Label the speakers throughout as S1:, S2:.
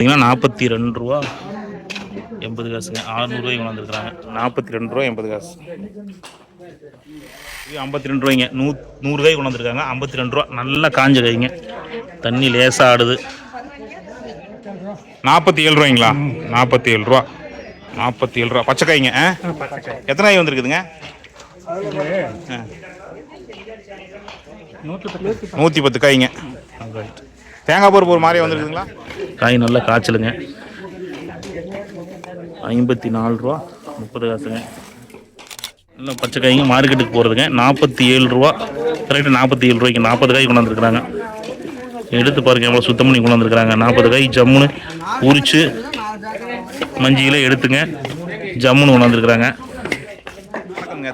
S1: 42 ரூபா 80 காசுங்க. 600 ரூபாய்க்கு வந்துருக்குறாங்க. 42 ரூபா 80 காசு. 52 ரூபாய்ங்க. 100 ரூபாய்க்கு கொண்டு வந்துருக்காங்க. 52 ரூபா. நல்லா காஞ்ச கைங்க. தண்ணி லேசாக ஆடுது. 47 ரூபாய்ங்களா? 47 ரூபா. 47 ரூபா பச்சை காய்ங்க. எத்தனை காய் வந்துருக்குதுங்க? 110 காய்ங்க. தேங்காய் பருப்பு ஒரு மாதிரி வந்துருக்குதுங்களா? காய் நல்லா காய்ச்சலுங்க. 54 ரூபா 30 காசுங்க. நல்லா பச்சை காய்ங்க. மார்க்கெட்டுக்கு போகிறதுங்க. 47 ரூபா. கரெக்டாக 47 ரூபாய்க்கு 40 காய் கொண்டு வந்துருக்குறாங்க. எடுத்து பாருங்க எவ்வளோ சுத்தம் பண்ணி கொண்டு வந்துருக்குறாங்க. 40 காய் ஜம்முன்னு உரிச்சு மஞ்சியில் எடுத்துங்க ஜம்முன்னு கொண்டு வந்துருக்குறாங்க.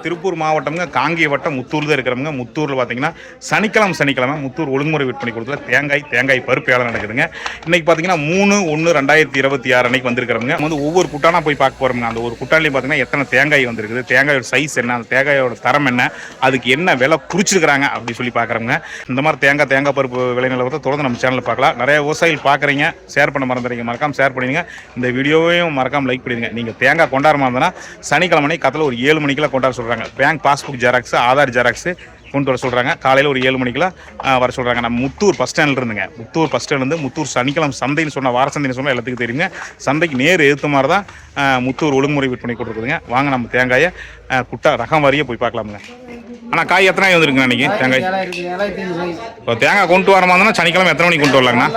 S1: திருப்பூர் மாவட்டம்ங்க, காங்கேய வட்டம், முத்தூர் தான் இருக்கிறவங்க. முத்தூரில் பார்த்தீங்கன்னா சனிக்கிழமை முத்தூர் ஒழுங்குமுறை விற்பனை கொடுத்துல தேங்காய் பருப்பு வேலை நடக்குதுங்க. இன்னைக்கு பார்த்தீங்கன்னா 3/1/2026 அன்னைக்கு வந்திருக்கிறவங்க வந்து ஒவ்வொரு குட்டானா போய் பார்க்க போகிறோங்க. அந்த ஒரு குட்டாலையும் பார்த்தீங்கன்னா எத்தனை தேங்காய் வந்திருக்குது, தேங்காயோட சைஸ் என்ன, அந்த தேங்காயோட தரம் என்ன, அதுக்கு என்ன விலை குறிச்சிருக்கிறாங்க அப்படி சொல்லி பார்க்குறவங்க. இந்த மாதிரி தேங்காய் பருப்பு விலை நிலவரத்தை தொடர்ந்து நம்ம சேனலில் பார்க்கலாம். நிறைய விவசாயிகள் பார்க்குறீங்க, ஷேர் பண்ண மறந்துடுறீங்க. மறக்காம ஷேர் பண்ணிடுங்க. இந்த வீடியோவையும் மறக்காம லைக் பண்ணிடுங்க. நீங்கள் தேங்காய் கொண்டாட இருந்தனா சனிக்கிழமை கத்தில் ஒரு 7 மணிக்கெல்லாம் கொண்டாட சொல்கிறாங்க. Bank passbook xerox, Aadhaar xerox கொண்டு வர சொல்கிறாங்க. காலையில் ஒரு 7 மணிக்கெல்லாம் வர சொல்கிறாங்க. நம்ம முத்தூர் பஸ் ஸ்டாண்டில் இருந்துங்க. முத்தூர் பஸ் ஸ்டாண்ட்லேருந்து முத்தூர் சனிக்கிழமை சந்தைன்னு சொன்னால், வார சந்தைன்னு சொன்னால் எல்லாத்துக்கும் தெரியுங்க. சந்தைக்கு நேர் எழுத்து மாதிரி தான் முத்தூர் ஒழுங்குமுறை விற்பனை கொடுத்துருக்குதுங்க. வாங்க நம்ம தேங்காயை குட்டா ரகம் வாரியே போய் பார்க்கலாமுங்க. ஆனால் காய் எத்தனை வந்துருக்குங்க அன்றைக்கி? தேங்காய் இப்போ தேங்காய் கொண்டு வர மாதிரினா சனிக்கிழமை எத்தனை மணிக்கு கொண்டு வரலாங்கண்ணா?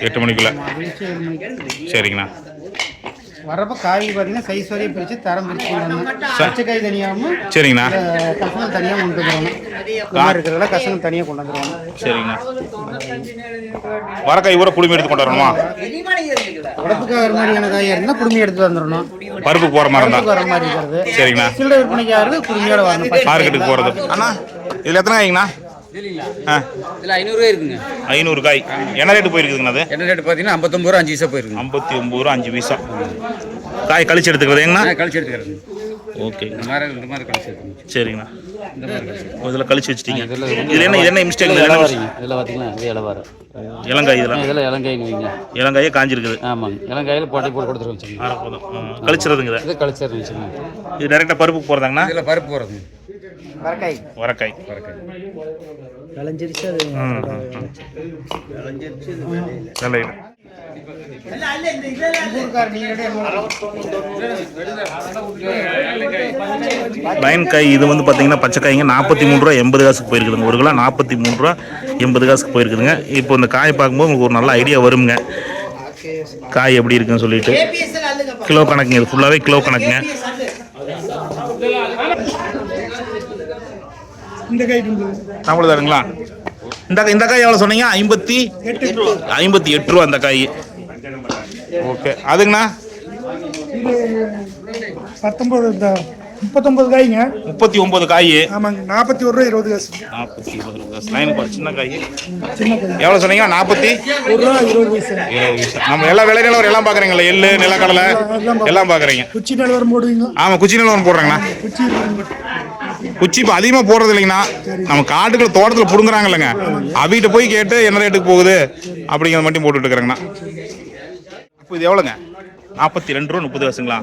S1: 8 மணிக்குள்ளே. சரிங்கண்ணா.
S2: வரப்போ காய் பார்த்தீங்கன்னா சைஸ் வரையும் பிரித்து தரம் பிரித்து பச்சை காய் தனியாகவும்
S1: சரிங்கண்ணா
S2: கசங்கள் தனியாக கொண்டு வந்துடுவாங்க. இருக்கிறதால கசங்கள் தனியாக கொண்டு வந்துடுவாங்க.
S1: சரிங்கண்ணா. வரக்காய் ஊற குடுமி எடுத்து கொண்டு வரணுமா?
S2: உடப்புக்காக வர மாதிரியான காயாக இருந்தால் குடுமி எடுத்து வந்துடணும்.
S1: பருப்புக்கு போகிற மாதிரி இருந்தால்
S2: வர மாதிரி இருக்கிறது.
S1: சரிங்கண்ணா.
S2: சில்லறை விற்பனைக்காக குடுமையோட வரணும்.
S1: மார்க்கெட்டுக்கு போகிறது. அண்ணா இதில் எத்தனை காய்ங்கண்ணா?
S3: 500 ரூபாய் இருக்குங்க.
S1: 500 காய். என்ன ரேட்டு போயிருக்குதுங்க? அது
S3: என்ன ரேட்டு பார்த்தீங்கன்னா 59 ரூபா 5 பைசா போயிருக்கு.
S1: 59 ரூபா 5 பைசா. காய் கழிச்சு எடுத்துக்கிறது எங்கண்ணா?
S3: கழிச்சு எடுத்துக்கிறது.
S1: ஓகே.
S3: இந்த மாதிரி கழிச்சு எடுத்துங்க.
S1: சரிங்கண்ணா. இதில் கழிச்சு வச்சுட்டீங்க. இது என்ன மிஸ்டேக்?
S3: இதில் பார்த்தீங்கன்னா இது இலவாரம்
S1: இளங்காய். இதெல்லாம்
S3: இளங்காய் வைங்க.
S1: இளங்காயே காஞ்சிருக்குது.
S3: ஆமாங்க. இளங்காயில் போட்டு கொடுத்துருவோம்.
S1: கழிச்சிருதுங்க.
S3: இது கழிச்சிருந்துச்சுங்க.
S1: இது டேரெக்டாக பருப்புக்கு போகிறதாங்கண்ணா?
S3: இதில் பருப்பு போகிறது.
S1: வரக்காய்
S2: விளைஞ்சிருச்சு.
S1: லைன் காய் இது வந்து பார்த்தீங்கன்னா பச்சைக்காய்ங்க 43 ரூபா 80 காசுக்கு போயிருக்குதுங்க. ஒரு கிலோ 43 ரூபா 80 காசுக்கு போயிருக்குதுங்க. இப்போ இந்த காய் பார்க்கும்போது உங்களுக்கு ஒரு நல்ல ஐடியா வருங்க காய் எப்படி இருக்குன்னு சொல்லிட்டு. கிலோ கணக்குங்க. இது ஃபுல்லாகவே கிலோ கணக்குங்க.
S2: இந்த காய்
S1: நம்மளுதாருங்களா? இந்த காய் எவ்வளோ சொன்னீங்க? 58 ரூபா அந்த காய். ஓகே. அதுங்கண்ணா?
S2: 39 காய்ங்க.
S1: 39 காய்.
S2: ஆமாங்க. 41 ரூபா 20 காசு.
S1: 41 காசு. லைனுக்கு ஒரு சின்ன காய். எவ்வளோ சொன்னீங்க? 41 ரூபா 20 பைசா. நம்ம எல்லா விலை நிலவரம் எல்லாம் பார்க்குறீங்களா? எள்ளு, நிலக்கடலை எல்லாம் பார்க்குறீங்க.
S2: குச்சி நிலவரம் போடுவீங்களா?
S1: ஆமாம், குச்சி நிலவரம் போடுறேங்கண்ணா. குச்சி இப்போ அதிகமாக போடுறது இல்லைங்கண்ணா. நம்ம காட்டுக்குள்ள தோட்டத்தில் பிடுங்குறாங்க இல்லைங்க, அவிட்ட போய் கேட்டு என்ன ரேட்டுக்கு போகுது அப்படிங்கிறத மட்டும் போட்டுட்டு இருக்கிறேங்கண்ணா. இப்போ இது எவ்வளோங்க? 42 ரூபா 30 காசுங்களா?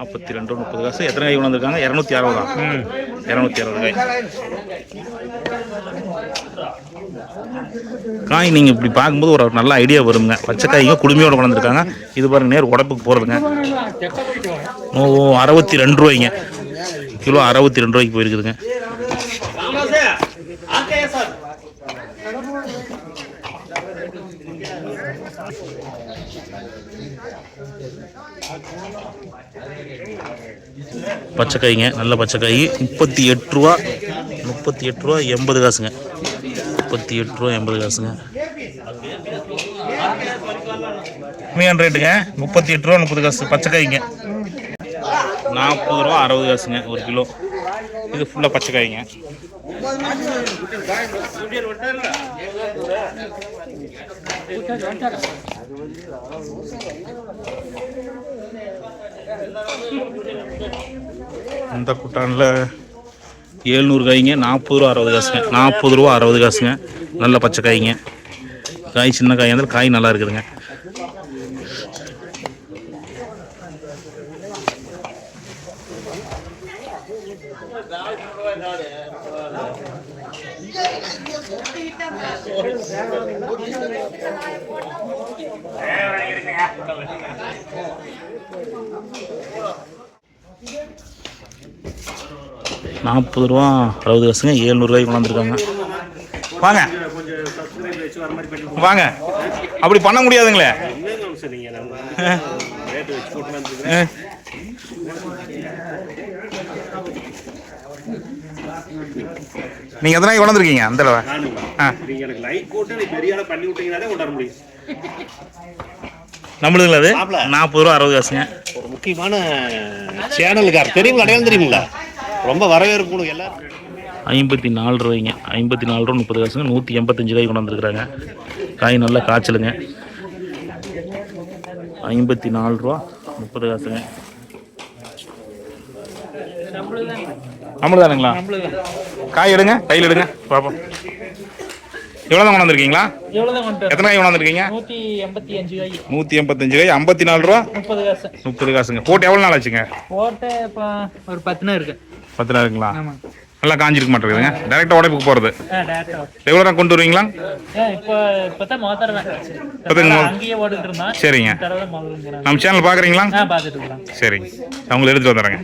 S1: 42 ரூபா 30 காசு. எத்தனை காய் கொண்டு வந்திருக்காங்க? 260 தான். 260 காய். காய் நீங்கள் இப்படி பார்க்கும்போது ஒரு நல்ல ஐடியா வருங்க. பச்சை காய்ங்க குடுமையோடு கொண்டு வந்திருக்காங்க. இது பாருங்க, நேர் உடப்புக்கு போகிறதுங்க. 62 ரூபாய்ங்க கிலோ. 62 ரூபாய்க்கு போயிருக்குதுங்க. பச்சைக்காய்ங்க, நல்ல பச்சைக்காய் 38 ரூபா 80 காசுங்க. 38 ரூபா 80 காசுங்க. மீன் ரேட்டுங்க 38 ரூபா 30 காசு பச்சைக்காய்ங்க. 40 ரூபா 60 காசுங்க ஒரு கிலோ. இது ஃபுல்லாக பச்சைக்காய்ங்க. இந்த குட்டானில் 700 காய்ங்க. 40 ரூபா 60 காசுங்க. 40 ரூபா 60 காசுங்க. நல்ல பச்சைக்காய்ங்க. காய் சின்ன காயாக இருந்தாலும் காய் நல்லா இருக்குதுங்க. ₹40 60 காசுங்க. 700 கொண்டாந்துருக்காங்க. வாங்க வாங்க, அப்படி பண்ண முடியாதுங்களே. நீங்க எத்தனை கொண்டாந்துருக்கீங்க அந்த தடவை? நம்மளுங்களா அது? ₹40 60 காசுங்க.
S4: ஒரு முக்கியமான சேனலுக்கார் தெரியுங்களா? அடையாளம் தெரியுங்களா? ரொம்ப வரவேற்பு எல்லாரும்.
S1: ₹54 ₹54 30 காசுங்க. 185 காய் கொண்டாந்துருக்குறாங்க. காய் நல்லா காய்ச்சலுங்க. ₹54 30 காசுங்க. நம்மளுதானுங்களா? காய் எடுங்க, கையில் எடுங்க பாப்போம். எவ்வளோ தான் கொண்டாந்துருக்கீங்களா? எத்தனை காய் கொண்டாந்துருக்கீங்க? 185 காய். ₹54 30 காசுங்க. போட்டு எவ்வளோ நாள் ஆச்சுங்க?
S5: போட்டு இப்போ ஒரு 10 நாள் இருக்கு.
S1: 10 நாள் இருக்குங்களா? நல்லா காஞ்சிருக்க மாட்டேங்குதுங்க. டேரெக்டாக உடைப்புக்கு போகிறது. ரெகுலராக கொண்டு வருவீங்களா?
S5: இப்போதான் மோதறேன். அங்கேயே ஓடிட்டு இருந்தான்.
S1: சரிங்க. நம்ம சேனல் பார்க்குறீங்களா?
S5: பார்த்துட்டு இருக்கலாம்.
S1: சரிங்க, அவங்களை எடுத்துகிட்டு வந்துடுறேங்க.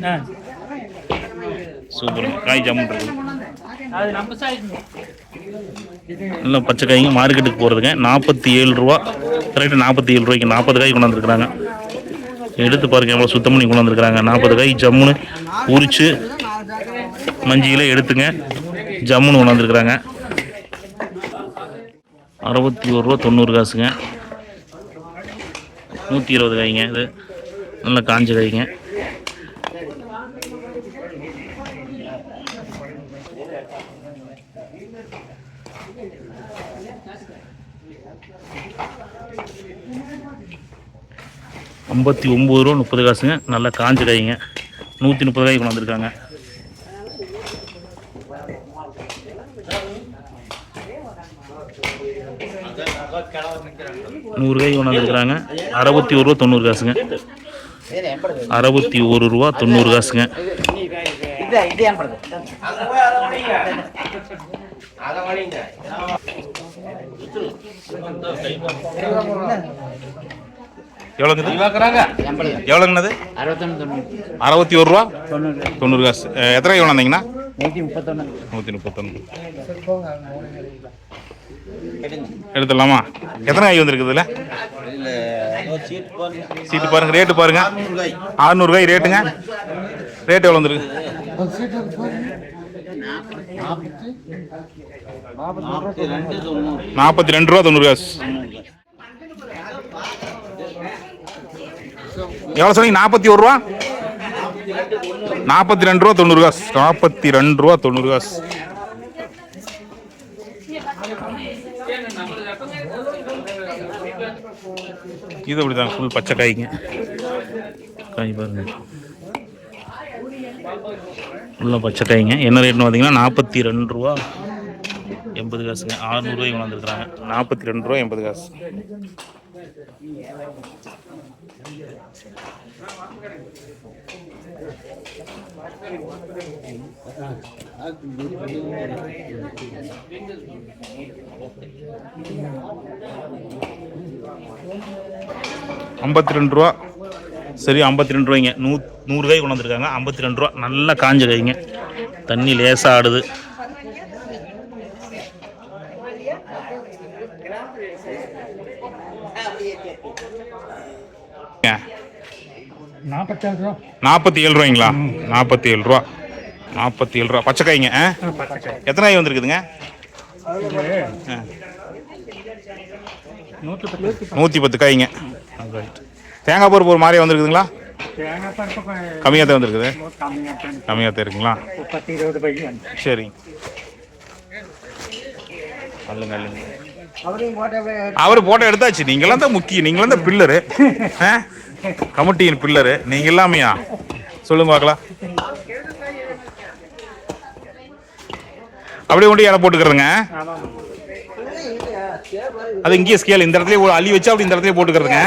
S1: சூப்பர், காய் ஜாமுன் இருக்குது.
S5: அது நம்ம சாய்க்கு
S1: நல்லா பச்சை காய்ங்க. மார்க்கெட்டுக்கு போகிறதுங்க. ₹47 கரெக்டாக ₹47 40 காய் கொண்டாந்துருக்குறாங்க. எடுத்து பாருங்க எவ்வளோ சுத்தம் பண்ணி கொண்டாந்துருக்குறாங்க. 40 காய் ஜம்முன்னு உரிச்சு மஞ்சியில் எடுத்துங்க ஜம்முன்னு கொண்டாந்துருக்குறாங்க. ₹61 90 காசுங்க. 120 காய்ங்க. இது நல்லா காஞ்ச காய்ங்க. ₹59 30 காசுங்க. நல்லா காஞ்ச காய்ங்க. 130 காய் கொண்டு வந்திருக்காங்க. ₹100 காய் கொண்டு வந்திருக்கிறாங்க. ₹61 90 காசுங்க. ₹61 90 காசுங்க. எவ்வளோங்க? எவ்வளோங்கண்ணது? ₹61 90 காசு. எத்தனை காய் கொண்டாந்தீங்கண்ணா? 131. எடுத்துடலாமா? எத்தனை காய் வந்துருக்குது இதில்? சீட்டு பாருங்க, ரேட்டு பாருங்க. 600 காய் ரேட்டுங்க. ரேட் எவ்வளோ வந்துருக்கு? ₹42 90 காசு. எவ்வளோ சொன்னீங்க? ₹41 ₹42 90 காசு. ₹42 90 காசு. இது அப்படிதான் ஃபுல் பச்சை காய்ங்க. காய் பாருங்க, ஃபுல்லாக பச்சை காய்ங்க. என்ன ரேட்னு பார்த்தீங்கன்னா ₹42 80 காசுங்க. 600 ரூபாய்க்கு வந்துருக்குறாங்க. ₹42 80 காசு. ₹52. சரி, ₹52. 100 காய் கொண்டு வந்திருக்காங்க. ₹52. நல்லா காஞ்ச காய்ங்க. தண்ணி லேசாக ஆடுது.
S2: ₹47.
S1: ₹47. ₹47 பச்சை காய்ங்க. எத்தனை காய் வந்துருக்குதுங்க? 110 காய்ங்க. தேங்காய் பருப்பு ஒரு மாதிரியா வந்துருக்குதுங்களா? கம்மியாக தான் வந்துருக்குது. கம்மியாக தான் இருக்குங்களா? சரிங்க. அல்லுங்க அல்லுங்க. அவர் போட்டோ எடுத்தாச்சு. நீங்களாம் தான் முக்கியம். நீங்களாம் தான் பில்லரு, கமிட்டியின் பில்லரு. நீங்கள் இல்லாமையா? சொல்லுங்க பார்க்கலாம். அப்படியே கொண்டு இலை போட்டுக்கிறதுங்க. அது இங்கேயே ஸ்கேல் இந்த இடத்துல அள்ளி வச்சு அப்படி இந்த இடத்துல போட்டுக்கிறதுங்க.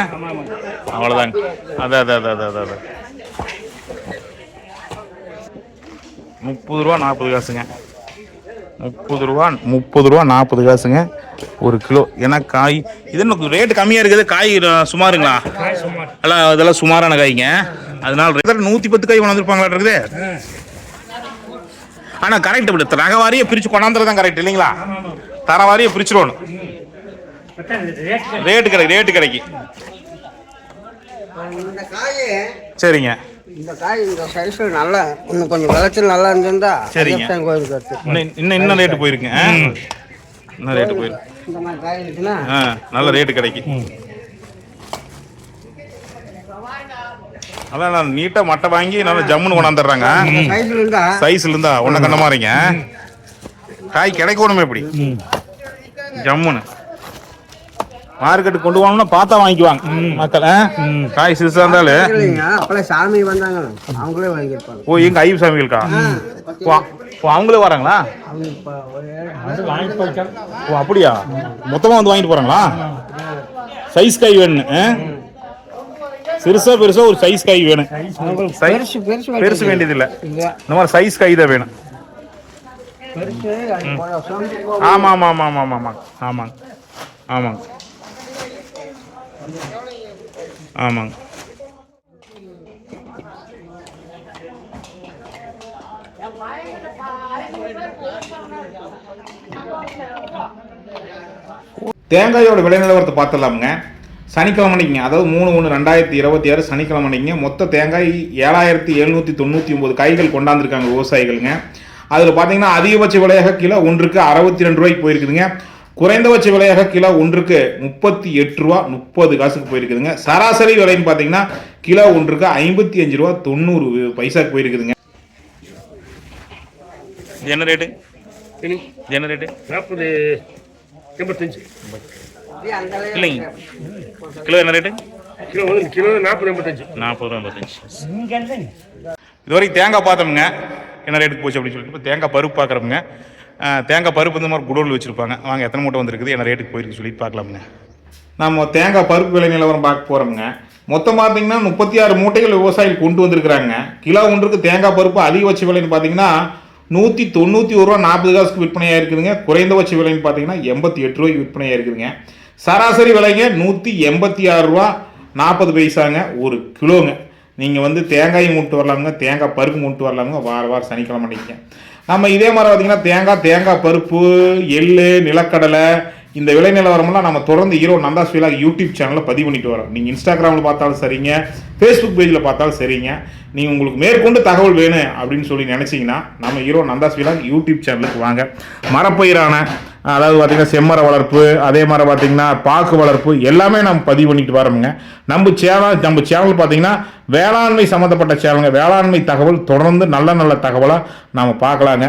S1: அவ்வளோதாங்க. அதான் 30 ரூபா 40 காசுங்க. 30 ரூபா 40 காசுங்க ஒரு கிலோ. ஏன்னா காய் இது இன்னும் ரேட்டு கம்மியாக இருக்குது. காய் சுமாருங்களா? அதெல்லாம் சுமாரான காய்ங்க. அதனால 110 காய் கொண்டாந்துருப்பாங்களா இருக்குது. ஆனால் கரெக்ட் இப்படி ரகவாரியை பிரித்து கொண்டாந்துறது தான் கரெக்ட் இல்லைங்களா? தரவாரியை பிரிச்சிடணும். ரேட்டு கிடைக்கும். சரிங்க.
S6: இந்த காய் இந்த சைஸ் நல்லா இன்னும் கொஞ்சம் விளைச்சல் நல்லா இருந்திருந்தா
S1: சரிங்க. இன்னும் ரேட்டு போயிருங்க. இன்னும் ரேட்டு போயிருக்கு.
S6: இந்த மாதிரி காய் இருக்குன்னா
S1: நல்ல ரேட்டு கிடைக்கும். அதான் நான் நீட்டாக மட்டை வாங்கி நல்லா ஜம்முன்னு கொண்டாந்துடுறாங்க. சைஸ்ல இருந்தா ஒன்ன கண்ண மாதிரிங்க காய் கிடைக்கணுமே இப்படி ஜம்முன்னு. மார்க்கெட்டுக்கு கொண்டு போனோம்னா பார்த்தா வாங்கிக்குவாங்க மக்கள். காய் சிறுசா இருந்தாலும்
S6: சாமி வந்தாங்க அவங்களே வாங்கியிருப்பாங்க.
S1: ஓ எங்க ஐயப்ப சாமிகளுக்கா? அவங்களே வராங்களா? ஓ அப்படியா? மொத்தமா வந்து வாங்கிட்டு போறாங்களா? சைஸ் காய் வேணும். சிறுசா பெருசா ஒரு சைஸ் காய் வேணும். பெருசு வேண்டியது இல்ல. இந்த மாதிரி சைஸ் காய் தான் வேணும். ஆமா ஆமா ஆமா ஆமா ஆமா ஆமாங்க ஆமாங்க ஆமாங்க. தேங்காயோட விலை நிலவரத்தை பார்த்துடலாமுங்க. சனிக்கிழமை அன்னைக்குங்க, அதாவது 3/1/2026 சனிக்கிழமை அன்னைக்குங்க மொத்த தேங்காய் 7799 காய்கள் கொண்டாந்துருக்காங்க விவசாயிகளுங்க. அதில் பார்த்தீங்கன்னா அதிகபட்ச விலையாக கிலோ ஒன்றுக்கு 62 ரூபாய்க்கு போயிருக்குதுங்க. குறைந்தபட்ச விலையாக கிலோ ஒன்றுக்கு 38 ரூபா 30 காசுக்கு போயிருக்குதுங்க. சராசரி விலைன்னு பார்த்தீங்கன்னா கிலோ ஒன்றுக்கு 55 ரூபா 90 பைசாக்கு போயிருக்குதுங்க. என்ன ரேட்டு?
S4: 40
S1: இல்லைங்க. கிலோ என்ன ரேட்டு?
S4: கிலோ 40
S1: இதுவரைக்கும் தேங்காய் பார்த்தோமுங்க என்ன ரேட்டுக்கு போச்சு அப்படின்னு சொல்லிட்டு. இப்போ தேங்காய் பருப்பு பார்க்குறோமுங்க. தேங்காய் பருப்பு இந்த மாதிரி குடோனில் வச்சுருப்பாங்க. வாங்க எத்தனை மூட்டை வந்துருக்குது, என்ன ரேட்டுக்கு போயிருக்கு சொல்லிட்டு பார்க்கலாமுங்க. நம்ம தேங்காய் பருப்பு விலை நிலவரம் பார்க்க போகிறோமுங்க. மொத்தம் பார்த்தீங்கன்னா 36 மூட்டைகள் விவசாயிகள் கொண்டு வந்திருக்கிறாங்க. கிலோ ஒன்றுக்கு தேங்காய் பருப்பு அதிகபட்ச விலைன்னு பார்த்தீங்கன்னா 191 ரூபா 40 காசுக்கு விற்பனையாக இருக்குதுங்க. குறைந்தபட்ச விலைன்னு பார்த்தீங்கன்னா 88 ரூபாய்க்கு விற்பனையாக இருக்குதுங்க. சராசரி விலைங்க 186 ரூபா 40 பைசாங்க ஒரு கிலோங்க. நீங்கள் வந்து தேங்காய் மூட்டு வரலாமுங்க, தேங்காய் பருப்பு மூட்டு வரலாமுங்க. வாரம் சனிக்கிழமை அன்றைக்கி நம்ம இதே மாதிரி பார்த்தீங்கன்னா தேங்காய் பருப்பு, எள்ளு, நிலக்கடலை இந்த விலை நிலவரமெல்லாம் நம்ம தொடர்ந்து ஈரோடு நந்தாஸ் விலாக் யூடியூப் சேனலில் பதிவு பண்ணிட்டு வரோம். நீங்கள் இன்ஸ்டாகிராமில் பார்த்தாலும் சரிங்க, ஃபேஸ்புக் பேஜில் பார்த்தாலும் சரிங்க. நீங்கள் உங்களுக்கு மேற்கொண்டு தகவல் வேணும் அப்படின்னு சொல்லி நினச்சிங்கன்னா நம்ம ஈரோடு நந்தாஸ் விலாக் யூடியூப் சேனலுக்கு வாங்க. மரப்பயிரான அதாவது பார்த்திங்கன்னா செம்மர வளர்ப்பு, அதே மாதிரி பார்த்திங்கன்னா பாக்கு வளர்ப்பு எல்லாமே நம்ம பதிவு பண்ணிட்டு வரோமுங்க. நம்ம சேனல் பார்த்திங்கன்னா வேளாண்மை சம்மந்தப்பட்ட சேனலுங்க. வேளாண்மை தகவல் தொடர்ந்து நல்ல தகவலாக நாம் பார்க்கலாங்க.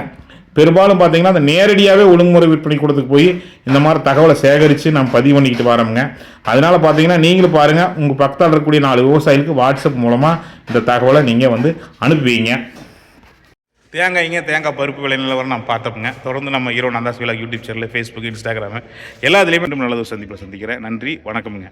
S1: பெரும்பாலும் பார்த்தீங்கன்னா அந்த நேரடியாகவே ஒழுங்குமுறை விற்பனை கூடத்துக்கு போய் இந்த மாதிரி தகவலை சேகரித்து நம்ம பதிவு பண்ணிக்கிட்டு வரோமுங்க. அதனால் பார்த்தீங்கன்னா நீங்களும் பாருங்கள், உங்கள் பக்கத்தில் இருக்கக்கூடிய 4 விவசாயிகளுக்கு வாட்ஸ்அப் மூலமாக இந்த தகவலை நீங்கள் வந்து அனுப்புவீங்க. தேங்காய் பருப்பு விலை நிலவரம் நம்ம பார்த்தோமுங்க. தொடர்ந்து நம்ம Erode Nandhas vlog YouTube channel, Facebook, Instagram எல்லாத்துலேயுமே நல்லது சந்திக்கிறேன். நன்றி, வணக்கமுங்க.